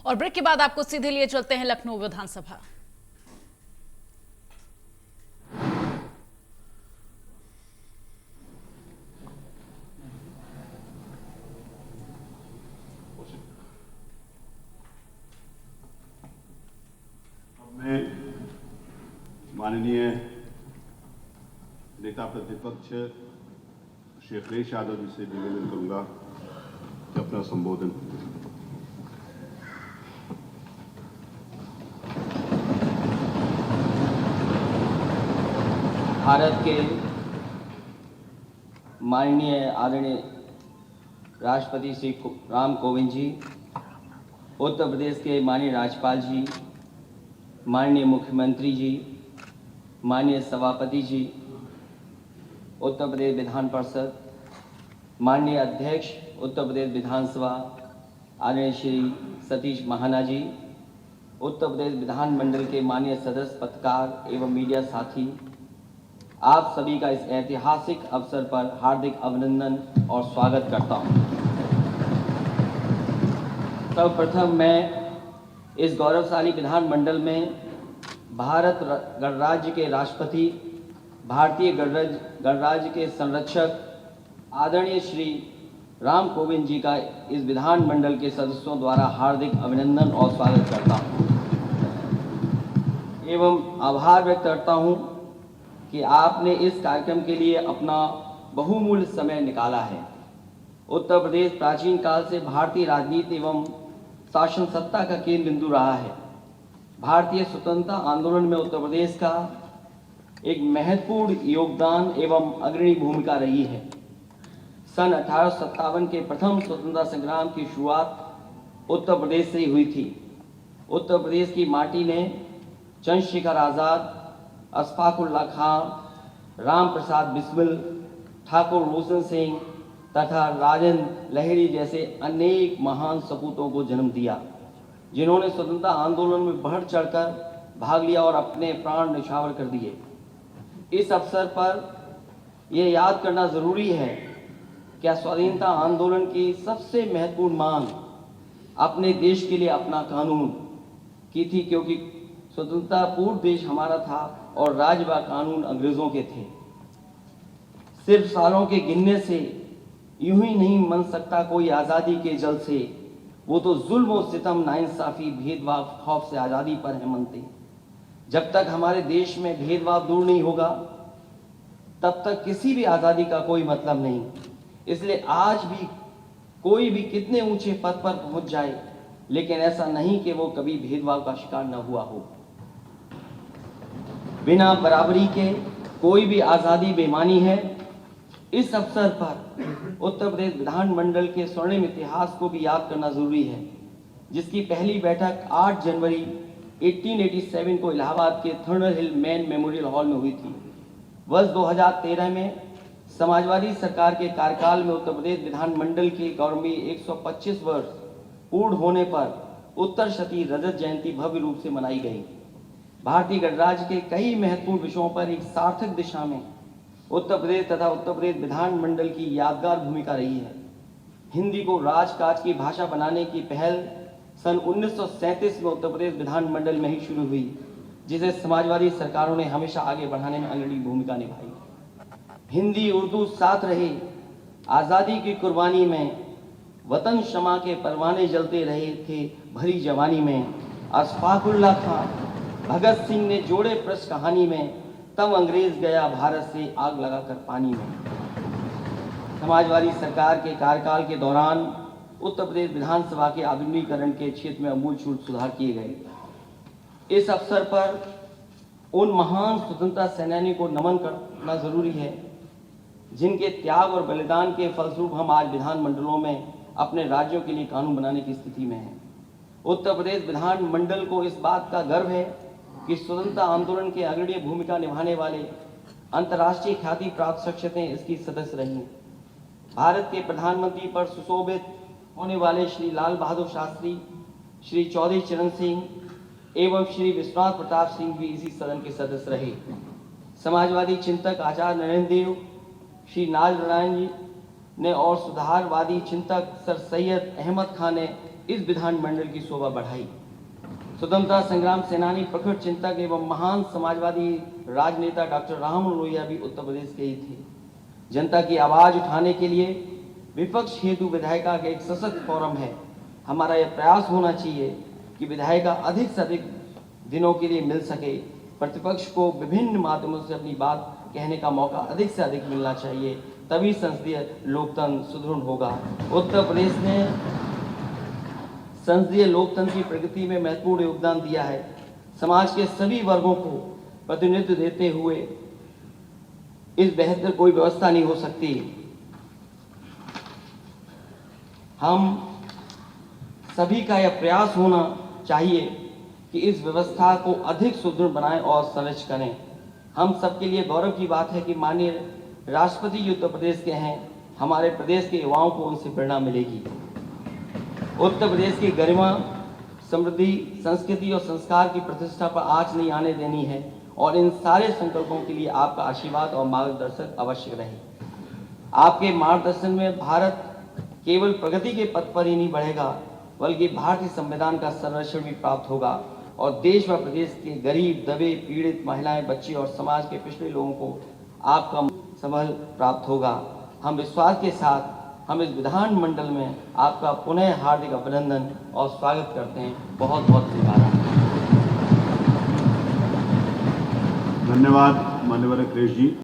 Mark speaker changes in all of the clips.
Speaker 1: और ब्रेक के बाद आपको सीधे लिए चलते हैं लखनऊ विधानसभा।
Speaker 2: मैं माननीय नेता प्रतिपक्ष श्री अखिलेश यादव जी से निवेदन करूंगा कि अपना संबोधन।
Speaker 3: भारत के माननीय आदरणीय राष्ट्रपति श्री राम कोविंद जी, उत्तर प्रदेश के माननीय राज्यपाल जी, माननीय मुख्यमंत्री जी, माननीय सभापति जी, उत्तर प्रदेश विधान परिषद, माननीय अध्यक्ष उत्तर प्रदेश विधानसभा आदरणीय श्री सतीश महाना जी, उत्तर प्रदेश विधानमंडल के माननीय सदस्य, पत्रकार एवं मीडिया साथी, आप सभी का इस ऐतिहासिक अवसर पर हार्दिक अभिनंदन और स्वागत करता हूं। सर्वप्रथम मैं इस गौरवशाली विधानमंडल में भारत गणराज्य के राष्ट्रपति, भारतीय गणराज्य के संरक्षक आदरणीय श्री राम कोविंद जी का इस विधानमंडल के सदस्यों द्वारा हार्दिक अभिनंदन और स्वागत करता हूं एवं आभार व्यक्त करता हूं कि आपने इस कार्यक्रम के लिए अपना बहुमूल्य समय निकाला है। उत्तर प्रदेश प्राचीन काल से भारतीय राजनीति एवं शासन सत्ता का केंद्र बिंदु रहा है। भारतीय स्वतंत्रता आंदोलन में उत्तर प्रदेश का एक महत्वपूर्ण योगदान एवं अग्रणी भूमिका रही है। सन 1857 के प्रथम स्वतंत्रता संग्राम की शुरुआत उत्तर प्रदेश से ही हुई थी। उत्तर प्रदेश की माटी ने चंद्रशेखर आज़ाद, अशफाक उल्लाह खां, राम प्रसाद बिस्मिल, ठाकुर रोशन सिंह तथा राजेंद्र लहरी जैसे अनेक महान सपूतों को जन्म दिया, जिन्होंने स्वतंत्रता आंदोलन में बढ़ चढ़कर भाग लिया और अपने प्राण न्यौछावर कर दिए। इस अवसर पर यह याद करना जरूरी है कि स्वाधीनता आंदोलन की सबसे महत्वपूर्ण मांग अपने देश के लिए अपना कानून की थी, क्योंकि स्वतंत्रता पूर्व देश हमारा था और राज्य व कानून अंग्रेजों के थे। सिर्फ सालों के गिनने से यूं ही नहीं मन सकता कोई आज़ादी के जल से, वो तो जुल्म और सितम, नाइंसाफी, भेदभाव, खौफ से आज़ादी पर है मनते। जब तक हमारे देश में भेदभाव दूर नहीं होगा तब तक किसी भी आज़ादी का कोई मतलब नहीं। इसलिए आज भी कोई भी कितने ऊंचे पद पर पहुंच जाए, लेकिन ऐसा नहीं कि वो कभी भेदभाव का शिकार न हुआ हो। बिना बराबरी के कोई भी आज़ादी बेमानी है। इस अवसर पर उत्तर प्रदेश विधानमंडल के स्वर्णिम इतिहास को भी याद करना जरूरी है, जिसकी पहली बैठक 8 जनवरी 1887 को इलाहाबाद के थर्नर हिल मैन मेमोरियल हॉल में हुई थी। वर्ष 2013 में समाजवादी सरकार के कार्यकाल में उत्तर प्रदेश विधानमंडल के गौरवी 125 वर्ष पूर्ण होने पर उत्तर शती रजत जयंती भव्य रूप से मनाई गई। भारतीय गणराज्य के कई महत्वपूर्ण विषयों पर एक सार्थक दिशा में उत्तर प्रदेश तथा उत्तर प्रदेश विधानमंडल की यादगार भूमिका रही है। हिंदी को राजकाज की भाषा बनाने की पहल सन 1937 में उत्तर प्रदेश विधानमंडल में ही शुरू हुई, जिसे समाजवादी सरकारों ने हमेशा आगे बढ़ाने में अग्रणी भूमिका निभाई। हिंदी उर्दू साथ रहे। आज़ादी की कुर्बानी में वतन शमा के परवाने जलते रहे थे भरी जवानी में। अशफाक उल्लाह खां, भगत सिंह ने जोड़े प्रश्न कहानी में, तब अंग्रेज गया भारत से आग लगाकर पानी में। समाजवादी सरकार के कार्यकाल के दौरान उत्तर प्रदेश विधानसभा के आधुनिकीकरण के क्षेत्र में आमूलचूल सुधार किए गए। इस अवसर पर उन महान स्वतंत्रता सेनानियों को नमन करना जरूरी है, जिनके त्याग और बलिदान के फलस्वरूप हम आज विधानमंडलों में अपने राज्यों के लिए कानून बनाने की स्थिति में हैं। उत्तर प्रदेश विधानमंडल को इस बात का गर्व है कि स्वतंत्रता आंदोलन के अग्रणी भूमिका निभाने वाले अंतर्राष्ट्रीय ख्याति प्राप्त शख्सियतें इसकी सदस्य रही। भारत के प्रधानमंत्री पर सुशोभित होने वाले श्री लाल बहादुर शास्त्री, श्री चौधरी चरण सिंह एवं श्री विश्वनाथ प्रताप सिंह भी इसी सदन के सदस्य रहे। समाजवादी चिंतक आचार्य नरेंद्र देव, श्री नाज नारायण जी ने और सुधारवादी चिंतक सर सैयद अहमद खान ने इस विधानमंडल की शोभा बढ़ाई। स्वतंत्रता संग्राम सेनानी, प्रखर चिंतक एवं महान समाजवादी राजनेता डॉक्टर राम लोहिया भी उत्तर प्रदेश के ही थे। जनता की आवाज उठाने के लिए विपक्ष हेतु विधायिका का एक सशक्त फोरम है। हमारा यह प्रयास होना चाहिए कि विधायिका अधिक से अधिक दिनों के लिए मिल सके। प्रतिपक्ष को विभिन्न माध्यमों से अपनी बात कहने का मौका अधिक से अधिक मिलना चाहिए, तभी संसदीय लोकतंत्र सुदृढ़ होगा। उत्तर प्रदेश ने संसदीय लोकतंत्र की प्रगति में महत्वपूर्ण योगदान दिया है। समाज के सभी वर्गों को प्रतिनिधित्व देते हुए इस बेहतर कोई व्यवस्था नहीं हो सकती। हम सभी का यह प्रयास होना चाहिए कि इस व्यवस्था को अधिक सुदृढ़ बनाएं और संरक्षित करें। हम सबके लिए गौरव की बात है कि माननीय राष्ट्रपति जी उत्तर प्रदेश के हैं। हमारे प्रदेश के युवाओं को उनसे प्रेरणा मिलेगी। उत्तर प्रदेश की गरिमा, समृद्धि, संस्कृति और संस्कार की प्रतिष्ठा पर आंच नहीं आने देनी है और इन सारे संकल्पों के लिए आपका आशीर्वाद और मार्गदर्शन अवश्य रहे। आपके मार्गदर्शन में भारत केवल प्रगति के पथ पर ही नहीं बढ़ेगा, बल्कि भारतीय संविधान का संरक्षण भी प्राप्त होगा और देश व प्रदेश के गरीब, दबे, पीड़ित महिलाएं, बच्चे और समाज के पिछड़े लोगों को आपका संबल प्राप्त होगा। हम विश्वास के साथ हम इस विधानमंडल में आपका पुनः हार्दिक अभिनंदन और स्वागत करते हैं। बहुत बहुत धन्यवाद।
Speaker 2: धन्यवाद मान्यवर अखिलेश जी।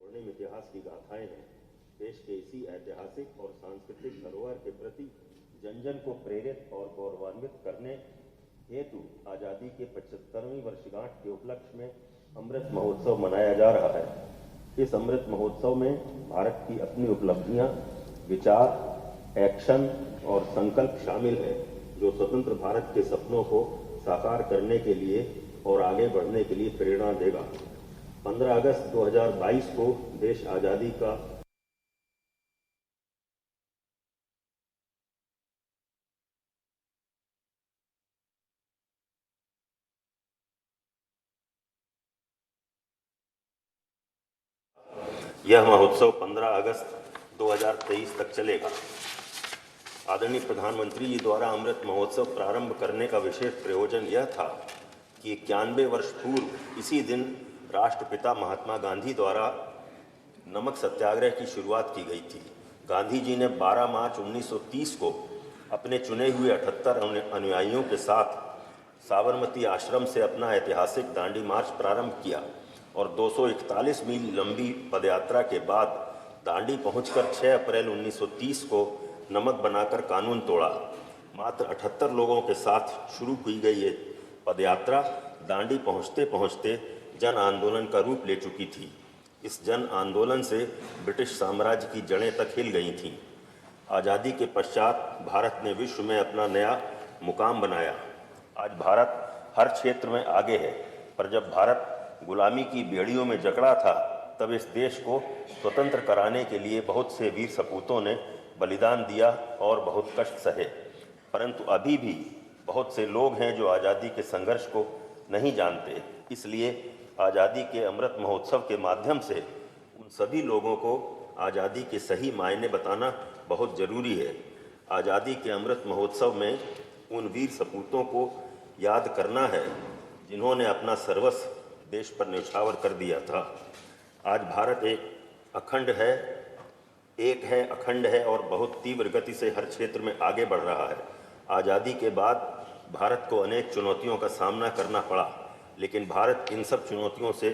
Speaker 4: स्वर्णिम इतिहास की गाथाएं हैं। देश के इसी ऐतिहासिक और सांस्कृतिक धरोहर के प्रति जन जन को प्रेरित और गौरवान्वित करने हेतु आजादी के 75वीं वर्षगांठ के उपलक्ष्य में अमृत महोत्सव मनाया जा रहा है। इस अमृत महोत्सव में भारत की अपनी उपलब्धियां, विचार, एक्शन और संकल्प शामिल है, जो स्वतंत्र भारत के सपनों को साकार करने के लिए और आगे बढ़ने के लिए प्रेरणा देगा। 15 अगस्त 2022 को देश आजादी का यह महोत्सव 15 अगस्त 2023 तक चलेगा। आदरणीय प्रधानमंत्री जी द्वारा अमृत महोत्सव प्रारंभ करने का विशेष प्रयोजन यह था कि 91 वर्ष पूर्व इसी दिन राष्ट्रपिता महात्मा गांधी द्वारा नमक सत्याग्रह की शुरुआत की गई थी। गांधी जी ने 12 मार्च 1930 को अपने चुने हुए 78 अनुयायियों के साथ साबरमती आश्रम से अपना ऐतिहासिक दांडी मार्च प्रारंभ किया और 241 मील लंबी पदयात्रा के बाद दांडी पहुंचकर 6 अप्रैल 1930 को नमक बनाकर कानून तोड़ा। मात्र 78 लोगों के साथ शुरू की गई ये पदयात्रा दांडी पहुंचते पहुंचते जन आंदोलन का रूप ले चुकी थी। इस जन आंदोलन से ब्रिटिश साम्राज्य की जड़ें तक हिल गई थीं। आज़ादी के पश्चात भारत ने विश्व में अपना नया मुकाम बनाया। आज भारत हर क्षेत्र में आगे है, पर जब भारत गुलामी की बेड़ियों में जकड़ा था, तब इस देश को स्वतंत्र कराने के लिए बहुत से वीर सपूतों ने बलिदान दिया और बहुत कष्ट सहे। परंतु अभी भी बहुत से लोग हैं जो आज़ादी के संघर्ष को नहीं जानते। इसलिए आज़ादी के अमृत महोत्सव के माध्यम से उन सभी लोगों को आज़ादी के सही मायने बताना बहुत ज़रूरी है। आज़ादी के अमृत महोत्सव में उन वीर सपूतों को याद करना है जिन्होंने अपना सर्वस्व देश पर न्यौछावर कर दिया था। आज भारत अखंड है और बहुत तीव्र गति से हर क्षेत्र में आगे बढ़ रहा है। आज़ादी के बाद भारत को अनेक चुनौतियों का सामना करना पड़ा, लेकिन भारत इन सब चुनौतियों से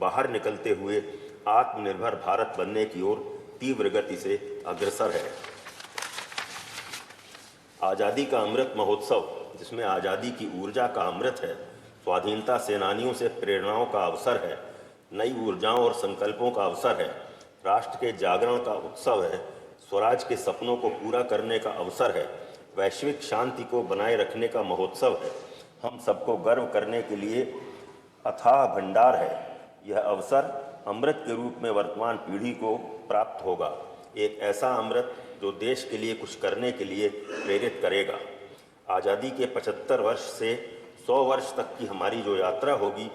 Speaker 4: बाहर निकलते हुए आत्मनिर्भर भारत बनने की ओर तीव्र गति से अग्रसर है। आज़ादी का अमृत महोत्सव, जिसमें आज़ादी की ऊर्जा का अमृत है, स्वाधीनता सेनानियों से प्रेरणाओं का अवसर है, नई ऊर्जाओं और संकल्पों का अवसर है, राष्ट्र के जागरण का उत्सव है, स्वराज के सपनों को पूरा करने का अवसर है, वैश्विक शांति को बनाए रखने का महोत्सव है। हम सबको गर्व करने के लिए अथाह भंडार है। यह अवसर अमृत के रूप में वर्तमान पीढ़ी को प्राप्त होगा, एक ऐसा अमृत जो देश के लिए कुछ करने के लिए प्रेरित करेगा। आज़ादी के 75 वर्ष से 100 वर्ष तक की हमारी जो यात्रा होगी,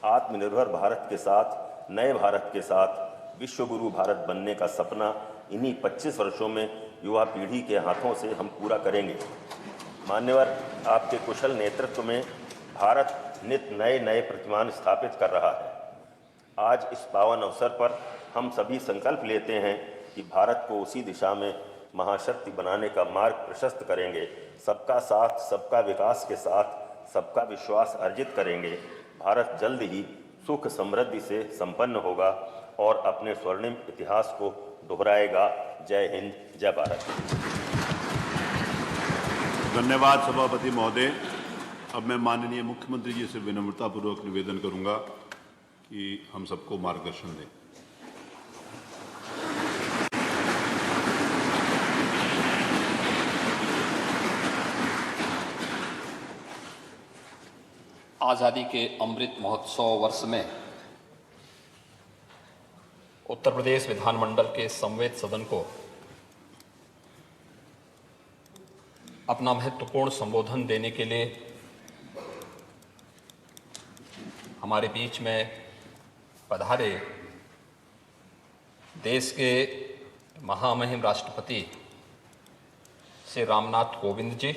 Speaker 4: आत्मनिर्भर भारत के साथ, नए भारत के साथ विश्वगुरु भारत बनने का सपना इन्हीं 25 वर्षों में युवा पीढ़ी के हाथों से हम पूरा करेंगे। मान्यवर, आपके कुशल नेतृत्व में भारत नित नए नए प्रतिमान स्थापित कर रहा है। आज इस पावन अवसर पर हम सभी संकल्प लेते हैं कि भारत को उसी दिशा में महाशक्ति बनाने का मार्ग प्रशस्त करेंगे। सबका साथ, सबका विकास के साथ सबका विश्वास अर्जित करेंगे। भारत जल्द ही सुख समृद्धि से संपन्न होगा और अपने स्वर्णिम इतिहास को दोहराएगा। जय हिंद, जय भारत।
Speaker 2: धन्यवाद सभापति महोदय। अब मैं माननीय मुख्यमंत्री जी से विनम्रतापूर्वक निवेदन करूंगा कि हम सबको मार्गदर्शन दें।
Speaker 5: आज़ादी के अमृत महोत्सव वर्ष में उत्तर प्रदेश विधानमंडल के समवेत सदन को अपना महत्वपूर्ण संबोधन देने के लिए हमारे बीच में पधारे देश के महामहिम राष्ट्रपति श्री रामनाथ कोविंद जी,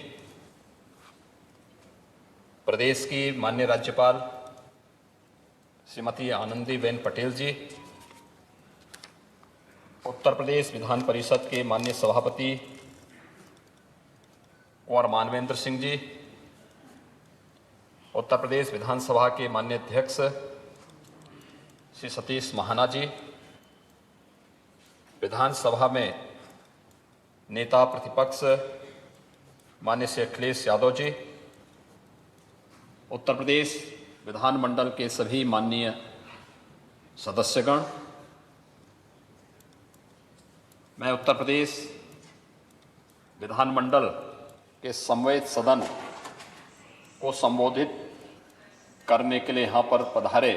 Speaker 5: प्रदेश की माननीय राज्यपाल श्रीमती आनंदीबेन पटेल जी, उत्तर प्रदेश विधान परिषद के माननीय सभापति कुंवर मानवेंद्र सिंह जी, उत्तर प्रदेश विधानसभा के माननीय अध्यक्ष श्री सतीश महाना जी, विधानसभा में नेता प्रतिपक्ष माननीय श्री अखिलेश यादव जी, उत्तर प्रदेश विधानमंडल के सभी माननीय सदस्यगण, मैं उत्तर प्रदेश विधानमंडल के समवेत सदन को संबोधित करने के लिए यहाँ पर पधारे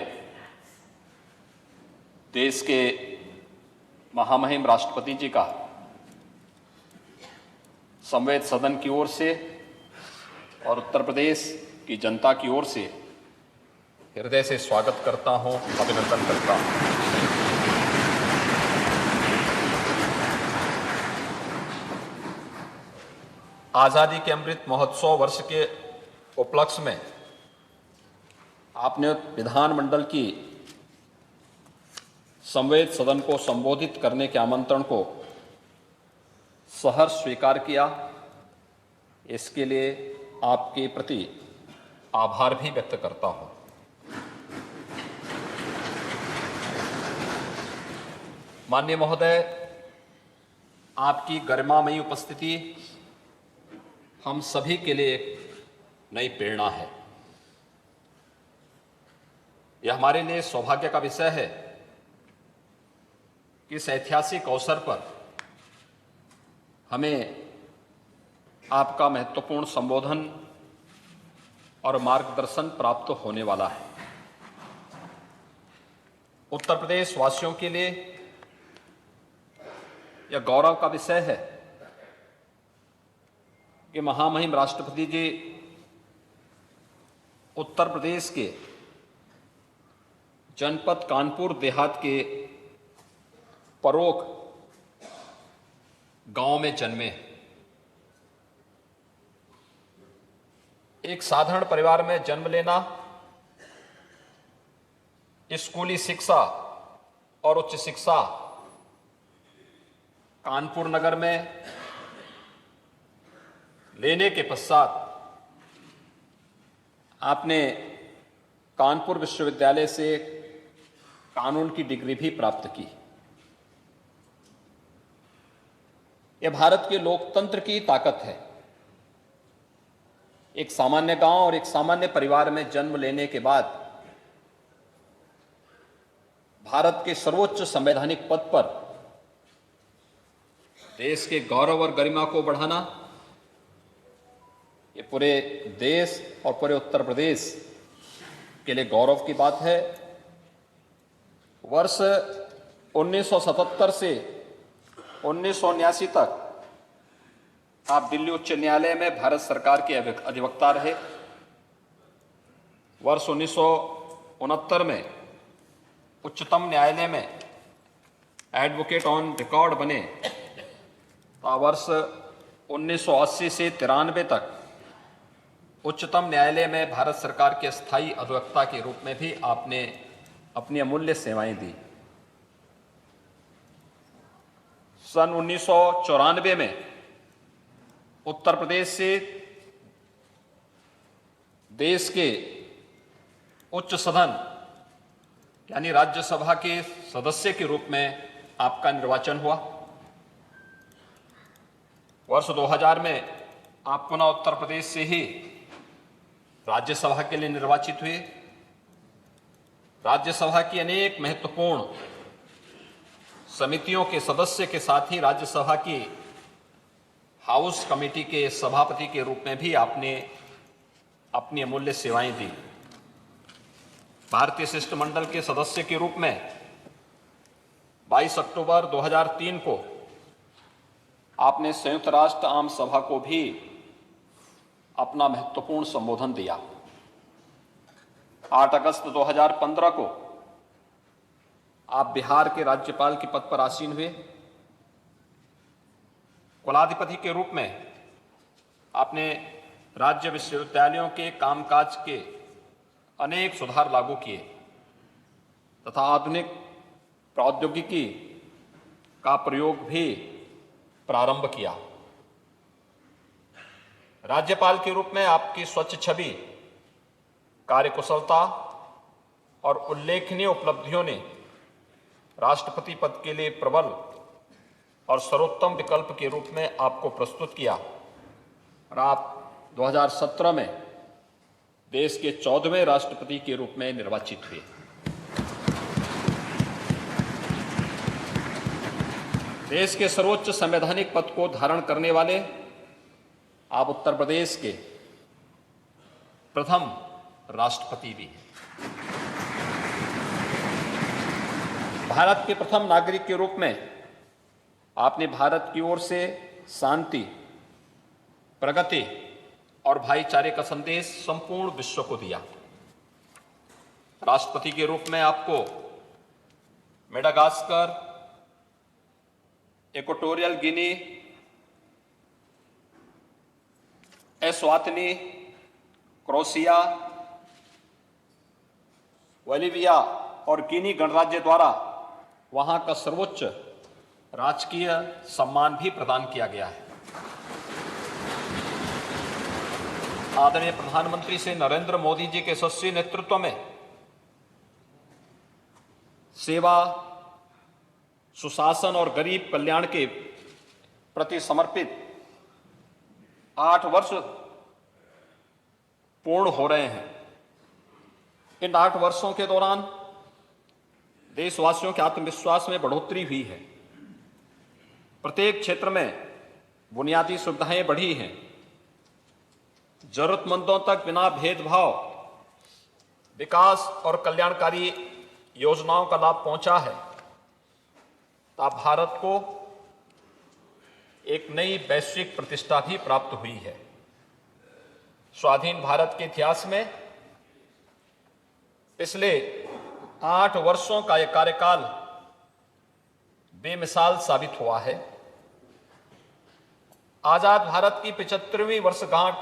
Speaker 5: देश के महामहिम राष्ट्रपति जी का समवेत सदन की ओर से और उत्तर प्रदेश की जनता की ओर से हृदय से स्वागत करता हूं, अभिनंदन करता हूं। आज़ादी के अमृत महोत्सव वर्ष के उपलक्ष्य में आपने विधानमंडल की समवेत सदन को संबोधित करने के आमंत्रण को सहर्ष स्वीकार किया। इसके लिए आपके प्रति आभार भी व्यक्त करता हूं। माननीय महोदय, आपकी गरिमामयी उपस्थिति हम सभी के लिए एक नई प्रेरणा है। यह हमारे लिए सौभाग्य का विषय है कि इस ऐतिहासिक अवसर पर हमें आपका महत्वपूर्ण संबोधन और मार्गदर्शन प्राप्त होने वाला है। उत्तर प्रदेश वासियों के लिए यह गौरव का विषय है कि महामहिम राष्ट्रपति जी उत्तर प्रदेश के जनपद कानपुर देहात के परोक गांव में जन्मे। एक साधारण परिवार में जन्म लेना, स्कूली शिक्षा और उच्च शिक्षा कानपुर नगर में लेने के पश्चात आपने कानपुर विश्वविद्यालय से कानून की डिग्री भी प्राप्त की। यह भारत के लोकतंत्र की ताकत है एक सामान्य गांव और एक सामान्य परिवार में जन्म लेने के बाद भारत के सर्वोच्च संवैधानिक पद पर देश के गौरव और गरिमा को बढ़ाना, ये पूरे देश और पूरे उत्तर प्रदेश के लिए गौरव की बात है। वर्ष 1977 से 1979 तक आप दिल्ली उच्च न्यायालय में भारत सरकार के अधिवक्ता रहे। वर्ष 1969 में उच्चतम न्यायालय में एडवोकेट ऑन रिकॉर्ड बने। तो वर्ष 1980 से 93 तक उच्चतम न्यायालय में भारत सरकार के स्थायी अधिवक्ता के रूप में भी आपने अपनी अमूल्य सेवाएं दी। सन 1994 में उत्तर प्रदेश से देश के उच्च सदन यानी राज्यसभा के सदस्य के रूप में आपका निर्वाचन हुआ। वर्ष 2000 में आप पुनः उत्तर प्रदेश से ही राज्यसभा के लिए निर्वाचित हुए। राज्यसभा की अनेक महत्वपूर्ण समितियों के सदस्य के साथ ही राज्यसभा की हाउस कमेटी के सभापति के रूप में भी आपने अपनी अमूल्य सेवाएं दी। भारतीय शिष्टमंडल के सदस्य के रूप में 22 अक्टूबर 2003 को आपने संयुक्त राष्ट्र आम सभा को भी अपना महत्वपूर्ण संबोधन दिया। 8 अगस्त 2015 को आप बिहार के राज्यपाल के पद पर आसीन हुए। कुलाधिपति के रूप में आपने राज्य विश्वविद्यालयों के कामकाज के अनेक सुधार लागू किए तथा आधुनिक प्रौद्योगिकी का प्रयोग भी प्रारंभ किया। राज्यपाल के रूप में आपकी स्वच्छ छवि, कार्यकुशलता और उल्लेखनीय उपलब्धियों ने राष्ट्रपति पद के लिए प्रबल और सर्वोत्तम विकल्प के रूप में आपको प्रस्तुत किया और आप 2017 में देश के 14वें राष्ट्रपति के रूप में निर्वाचित हुए। देश के सर्वोच्च संवैधानिक पद को धारण करने वाले आप उत्तर प्रदेश के प्रथम राष्ट्रपति भी हैं। भारत के प्रथम नागरिक के रूप में आपने भारत की ओर से शांति, प्रगति और भाईचारे का संदेश संपूर्ण विश्व को दिया। राष्ट्रपति के रूप में आपको Madagascar, Equatorial Guinea, Eswatini, Croatia, Bolivia और गिनी गणराज्य द्वारा वहां का सर्वोच्च राजकीय सम्मान भी प्रदान किया गया है। आदरणीय प्रधानमंत्री श्री नरेंद्र मोदी जी के यशस्वी नेतृत्व में सेवा, सुशासन और गरीब कल्याण के प्रति समर्पित 8 वर्ष पूर्ण हो रहे हैं। इन 8 वर्षों के दौरान देशवासियों के आत्मविश्वास में बढ़ोतरी हुई है। प्रत्येक क्षेत्र में बुनियादी सुविधाएं बढ़ी हैं। जरूरतमंदों तक बिना भेदभाव विकास और कल्याणकारी योजनाओं का लाभ पहुंचा है। तब भारत को एक नई वैश्विक प्रतिष्ठा भी प्राप्त हुई है। स्वाधीन भारत के इतिहास में पिछले 8 वर्षों का यह कार्यकाल बेमिसाल साबित हुआ है। आजाद भारत की 75वीं वर्षगांठ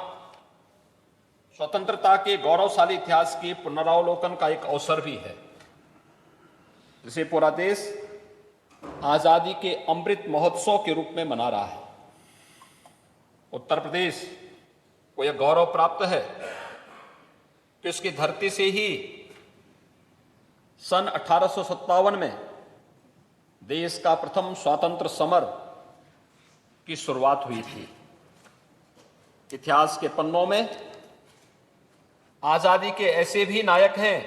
Speaker 5: स्वतंत्रता के गौरवशाली इतिहास की पुनरावलोकन का एक अवसर भी है, जिसे पूरा देश आजादी के अमृत महोत्सव के रूप में मना रहा है। उत्तर प्रदेश को यह गौरव प्राप्त है कि उसकी धरती से ही सन 1857 में देश का प्रथम स्वातंत्र समर की शुरुआत हुई थी। इतिहास के पन्नों में आजादी के ऐसे भी नायक हैं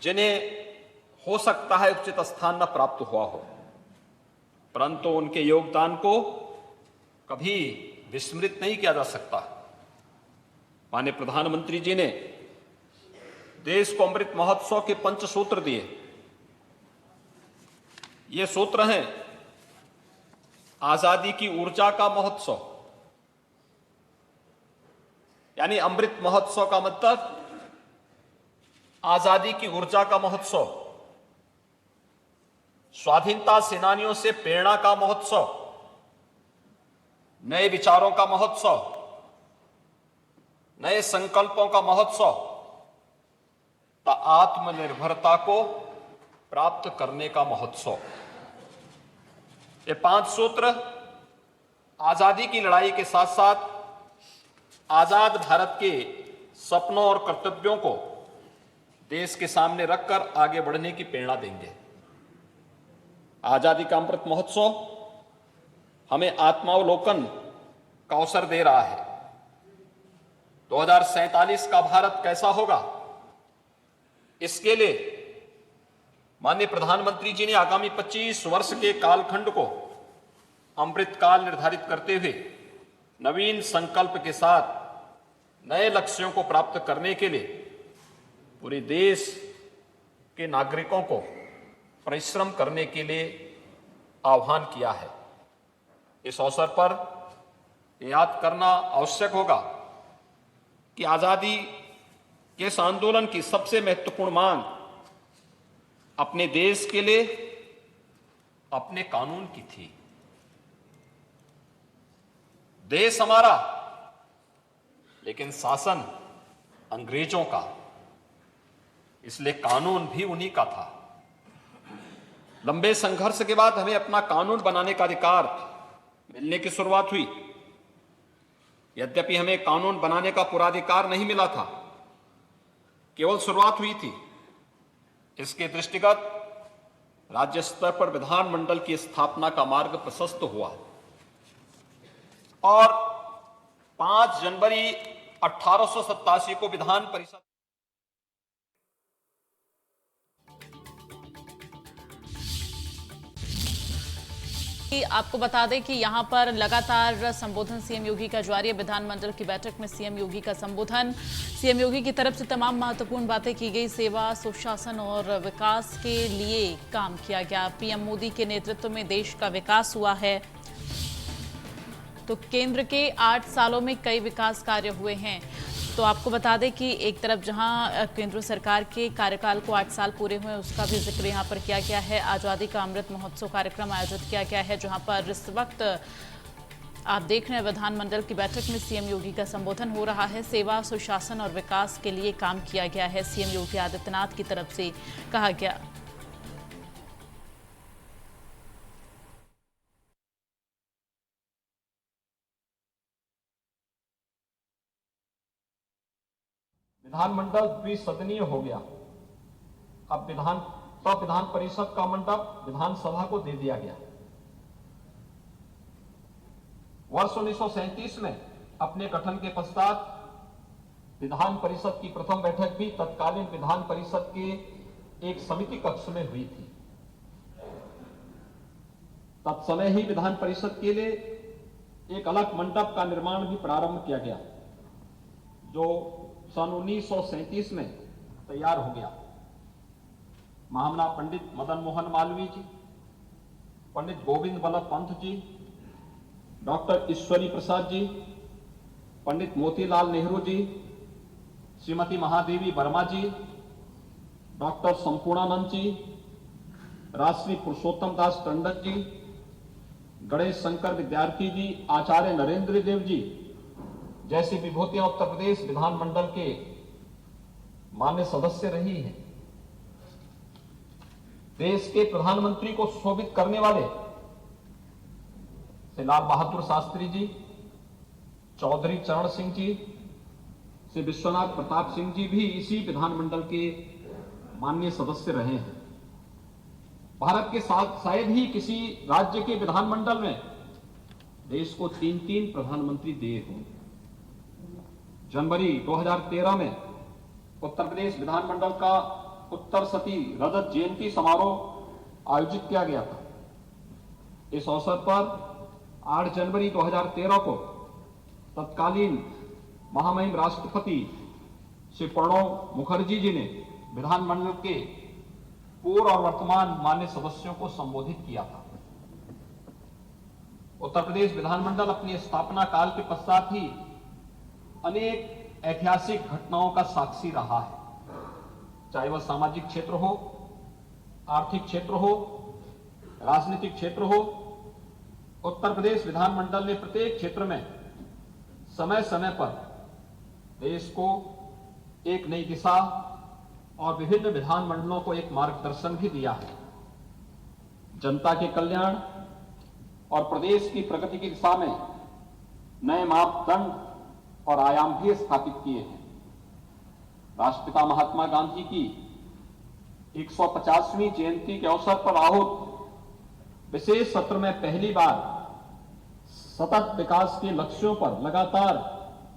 Speaker 5: जिन्हें हो सकता है उचित स्थान न प्राप्त हुआ हो, परंतु उनके योगदान को कभी विस्मृत नहीं किया जा सकता। माननीय प्रधानमंत्री जी ने देश को अमृत महोत्सव के 5 सूत्र दिए। ये सूत्र हैं आजादी की ऊर्जा का महोत्सव, यानी अमृत महोत्सव का मतलब आजादी की ऊर्जा का महोत्सव, स्वाधीनता सेनानियों से प्रेरणा का महोत्सव, नए विचारों का महोत्सव, नए संकल्पों का महोत्सव, आत्मनिर्भरता को प्राप्त करने का महोत्सव। ये 5 सूत्र आजादी की लड़ाई के साथ साथ आजाद भारत के सपनों और कर्तव्यों को देश के सामने रखकर आगे बढ़ने की प्रेरणा देंगे। आजादी का अमृत महोत्सव हमें आत्मावलोकन का अवसर दे रहा है। 2047 का भारत कैसा होगा, इसके लिए माननीय प्रधानमंत्री जी ने आगामी 25 वर्ष के कालखंड को अमृत काल निर्धारित करते हुए नवीन संकल्प के साथ नए लक्ष्यों को प्राप्त करने के लिए पूरे देश के नागरिकों को परिश्रम करने के लिए आह्वान किया है। इस अवसर पर याद करना आवश्यक होगा कि आजादी के इस आंदोलन की सबसे महत्वपूर्ण मांग अपने देश के लिए अपने कानून की थी। देश हमारा, लेकिन शासन अंग्रेजों का, इसलिए कानून भी उन्हीं का था। लंबे संघर्ष के बाद हमें अपना कानून बनाने का अधिकार मिलने की शुरुआत हुई। यद्यपि हमें कानून बनाने का पूरा अधिकार नहीं मिला था, केवल शुरुआत हुई थी। इसके दृष्टिगत राज्य स्तर पर विधानमंडल की स्थापना का मार्ग प्रशस्त हुआ और 5 जनवरी 1887 को विधान परिषद
Speaker 1: आपको बता दें कि यहां पर लगातार संबोधन सीएम योगी का जारी है। विधानमंडल की बैठक में सीएम योगी का संबोधन, सीएम योगी की तरफ से तमाम महत्वपूर्ण बातें की गई। सेवा, सुशासन और विकास के लिए काम किया गया। पीएम मोदी के नेतृत्व में देश का विकास हुआ है। तो केंद्र के 8 सालों में कई विकास कार्य हुए हैं। तो आपको बता दें कि एक तरफ जहां केंद्र सरकार के कार्यकाल को 8 साल पूरे हुए, उसका भी जिक्र यहां पर किया गया है। आज़ादी का अमृत महोत्सव कार्यक्रम आयोजित किया गया है, जहां पर इस वक्त आप देख रहे हैं विधानमंडल की बैठक में सीएम योगी का संबोधन हो रहा है। सेवा, सुशासन और विकास के लिए काम किया गया है, सीएम योगी आदित्यनाथ की तरफ से कहा गया।
Speaker 5: विधानमंडल द्विसदनीय हो गया। अब विधान परिषद का मंडप विधानसभा को दे दिया गया। वर्ष 1937 में अपने गठन के पश्चात विधान परिषद की प्रथम बैठक भी तत्कालीन विधान परिषद के एक समिति कक्ष में हुई थी। तत्समय ही विधान परिषद के लिए एक अलग मंडप का निर्माण भी प्रारंभ किया गया, जो सन 1937 में तैयार हो गया। महामना पंडित मदन मोहन मालवीय जी, पंडित गोविंद बल्लभ पंत जी, डॉक्टर ईश्वरी प्रसाद जी, पंडित मोतीलाल नेहरू जी, श्रीमती महादेवी वर्मा जी, डॉक्टर संपूर्णानंद जी, राष्ट्रीय पुरुषोत्तम दास टंडन जी, गणेश शंकर विद्यार्थी जी, आचार्य नरेंद्र देव जी जैसी विभूतियां उत्तर प्रदेश विधानमंडल के मान्य सदस्य रही हैं। देश के प्रधानमंत्री को सुशोभित करने वाले श्री लाल बहादुर शास्त्री जी, चौधरी चरण सिंह जी, श्री विश्वनाथ प्रताप सिंह जी भी इसी विधानमंडल के माननीय सदस्य रहे हैं। भारत के साथ शायद ही किसी राज्य के विधानमंडल में देश को 3-3 प्रधानमंत्री दिए हों। जनवरी 2013 में उत्तर प्रदेश विधानमंडल का उत्तर सती रजत जयंती समारोह आयोजित किया गया था। इस अवसर पर 8 जनवरी 2013 को तत्कालीन महामहिम राष्ट्रपति श्री प्रणब मुखर्जी जी ने विधानमंडल के पूर्व और वर्तमान मान्य सदस्यों को संबोधित किया था। उत्तर प्रदेश विधानमंडल अपनी स्थापना काल के पश्चात ही अनेक ऐतिहासिक घटनाओं का साक्षी रहा है, चाहे वह सामाजिक क्षेत्र हो, आर्थिक क्षेत्र हो, राजनीतिक क्षेत्र हो। उत्तर प्रदेश विधानमंडल ने प्रत्येक क्षेत्र में समय समय पर देश को एक नई दिशा और विभिन्न विधानमंडलों को एक मार्गदर्शन भी दिया है। जनता के कल्याण और प्रदेश की प्रगति की दिशा में नए मापदंड और आयाम भी स्थापित किए हैं। राष्ट्रपिता महात्मा गांधी की 150वीं जयंती के अवसर पर आहूत विशेष सत्र में पहली बार सतत विकास के लक्ष्यों पर लगातार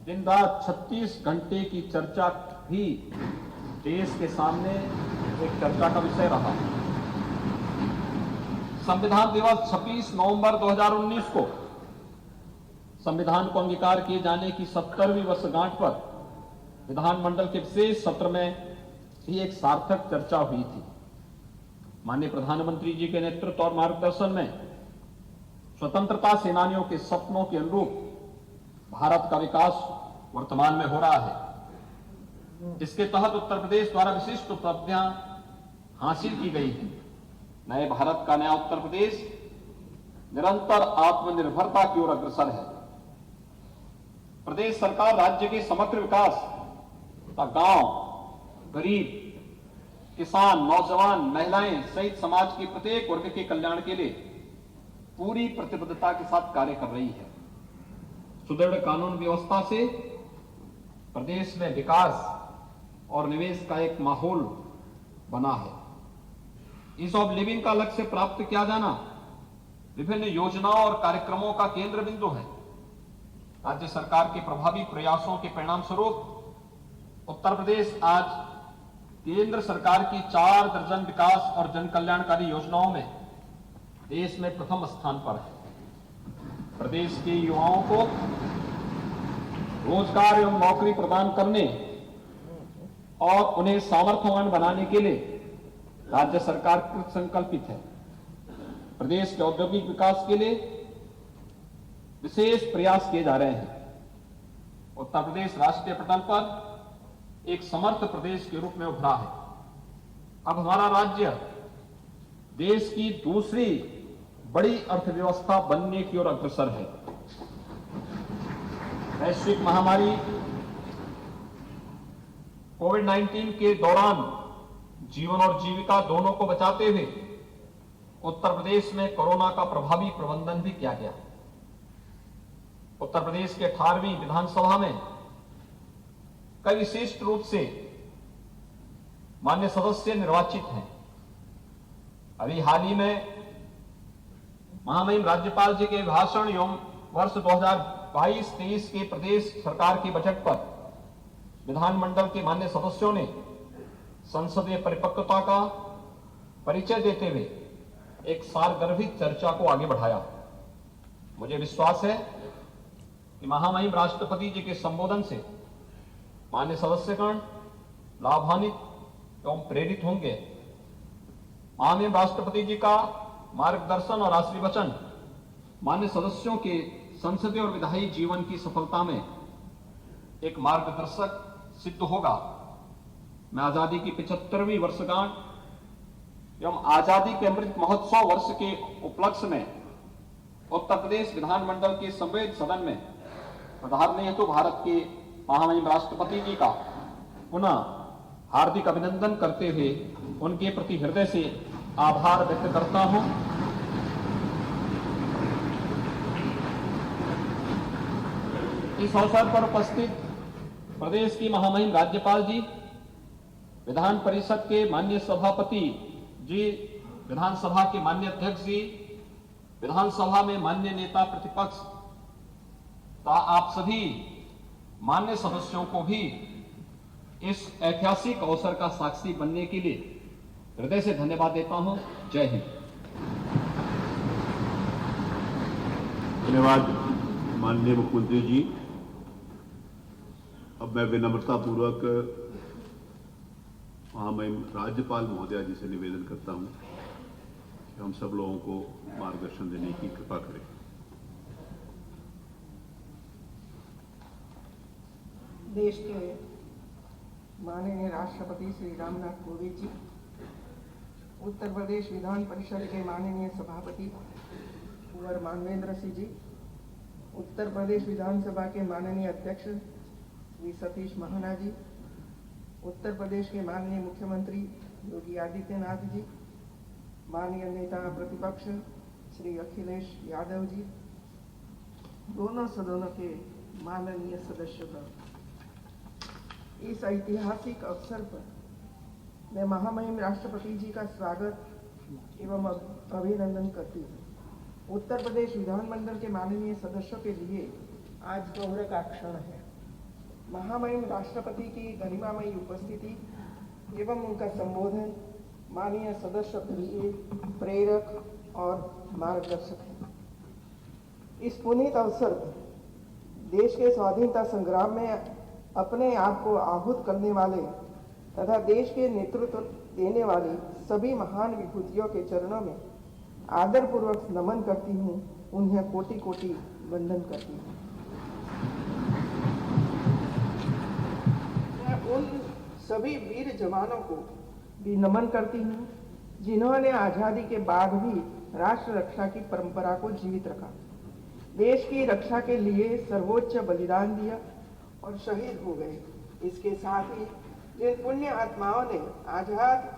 Speaker 5: दिन रात 36 घंटे की चर्चा भी देश के सामने एक चर्चा का विषय रहा। संविधान दिवस 26 नवंबर 2019 को संविधान को अंगीकार किए जाने की 70वीं वर्षगांठ पर विधानमंडल के विशेष सत्र में भी एक सार्थक चर्चा हुई थी। माननीय प्रधानमंत्री जी के नेतृत्व और मार्गदर्शन में स्वतंत्रता सेनानियों के सपनों के अनुरूप भारत का विकास वर्तमान में हो रहा है। इसके तहत उत्तर प्रदेश द्वारा विशिष्ट उपलब्धियां हासिल की गई हैं। नए भारत का नया उत्तर प्रदेश निरंतर आत्मनिर्भरता की ओर अग्रसर है। प्रदेश सरकार राज्य के समग्र विकास तथा गांव, गरीब, किसान, नौजवान, महिलाएं सहित समाज के प्रत्येक वर्ग के कल्याण के लिए पूरी प्रतिबद्धता के साथ कार्य कर रही है। सुदृढ़ कानून व्यवस्था से प्रदेश में विकास और निवेश का एक माहौल बना है। ईज ऑफ लिविंग का लक्ष्य प्राप्त किया जाना विभिन्न योजनाओं और कार्यक्रमों का केंद्र बिंदु है। राज्य सरकार के प्रभावी प्रयासों के परिणाम स्वरूप उत्तर प्रदेश आज केंद्र सरकार की 4 दर्जन विकास और जन कल्याणकारी योजनाओं में देश में प्रथम स्थान पर है। प्रदेश के युवाओं को रोजगार एवं नौकरी प्रदान करने और उन्हें सामर्थ्यवान बनाने के लिए राज्य सरकार कृत संकल्पित है। प्रदेश के औद्योगिक विकास के लिए विशेष प्रयास किए जा रहे हैं। उत्तर प्रदेश राष्ट्रीय पटल पर एक समर्थ प्रदेश के रूप में उभरा है। अब हमारा राज्य देश की दूसरी बड़ी अर्थव्यवस्था बनने की ओर अग्रसर है। वैश्विक महामारी कोविड-19 के दौरान जीवन और जीविका दोनों को बचाते हुए उत्तर प्रदेश में कोरोना का प्रभावी प्रबंधन भी किया गया। उत्तर प्रदेश के 18वीं विधानसभा में कई विशिष्ट रूप से मान्य सदस्य निर्वाचित हैं। अभी हाल ही में महामहिम राज्यपाल जी के भाषण एवं वर्ष 2022-23 के प्रदेश सरकार के बजट पर विधानमंडल के मान्य सदस्यों ने संसदीय परिपक्वता का परिचय देते हुए एक सारगर्भित चर्चा को आगे बढ़ाया। मुझे विश्वास है कि महामहिम राष्ट्रपति जी के संबोधन से मान्य सदस्यगण लाभान्वित एवं प्रेरित होंगे। महामहिम राष्ट्रपति जी का मार्गदर्शन और आशीर्वचन मान्य सदस्यों के संसदीय और विधायी जीवन की सफलता में एक मार्गदर्शक सिद्ध होगा। मैं आजादी की 75वीं वर्षगांठ एवं आजादी के अमृत महोत्सव वर्ष के उपलक्ष्य में उत्तर प्रदेश विधानमंडल के संवेद सदन में पधारने हेतु भारत के महामहिम राष्ट्रपति जी का पुनः हार्दिक अभिनंदन करते हुए उनके प्रति हृदय से आभार व्यक्त करता हूं। इस अवसर पर उपस्थित प्रदेश की महामहिम राज्यपाल जी, विधान परिषद के माननीय सभापति जी, विधानसभा के माननीय अध्यक्ष जी, विधानसभा में माननीय नेता प्रतिपक्ष तथा आप सभी मान्य सदस्यों को भी इस ऐतिहासिक अवसर का साक्षी बनने के लिए हृदय से धन्यवाद देता हूं। जय हिंद।
Speaker 2: धन्यवाद माननीय मुख्यमंत्री जी। अब मैं विनम्रता पूर्वक महामहिम राज्यपाल महोदया जी से निवेदन करता हूं कि हम सब लोगों को मार्गदर्शन देने की कृपा करें।
Speaker 6: देश के माननीय राष्ट्रपति श्री रामनाथ कोविंद जी, उत्तर प्रदेश विधान परिषद के माननीय सभापति कुंवर मानवेंद्र सिंह जी, उत्तर प्रदेश विधानसभा के माननीय अध्यक्ष श्री सतीश महाना जी, उत्तर प्रदेश के माननीय मुख्यमंत्री योगी आदित्यनाथ जी, माननीय नेता प्रतिपक्ष श्री अखिलेश यादव जी, दोनों सदनों के माननीय सदस्यगण, इस ऐतिहासिक अवसर पर मैं महामहिम राष्ट्रपति जी का स्वागत एवं अभिनंदन करती हूँ। उत्तर प्रदेश विधानमंडल के माननीय सदस्यों के लिए आज गौरव का क्षण है। महामहिम राष्ट्रपति की गरिमामयी उपस्थिति एवं उनका संबोधन माननीय सदस्यों के लिए प्रेरक और मार्गदर्शक है। इस पुनीत अवसर पर देश के स्वाधीनता संग्राम में अपने आप को आहूत करने वाले तथा देश के नेतृत्व देने वाली सभी महान विभूतियों के चरणों में आदरपूर्वक नमन करती हूँ, उन्हें कोटि कोटि वंदन करती हूँ। मैं उन सभी वीर जवानों को भी नमन करती हूँ जिन्होंने आज़ादी के बाद भी राष्ट्र रक्षा की परंपरा को जीवित रखा, देश की रक्षा के लिए सर्वोच्च बलिदान दिया और शहीद हो गए। इसके साथ ही जिन पुण्य आत्माओं ने आजाद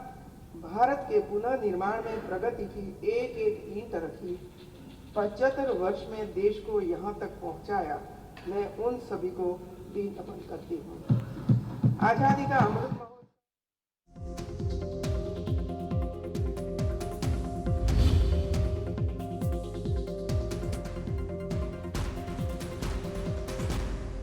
Speaker 6: भारत के पुनः निर्माण में प्रगति की एक एक ईंट रखी, 75 वर्ष में देश को यहाँ तक पहुँचाया, मैं उन सभी को भी नमन करती हूँ। आजादी का अमृत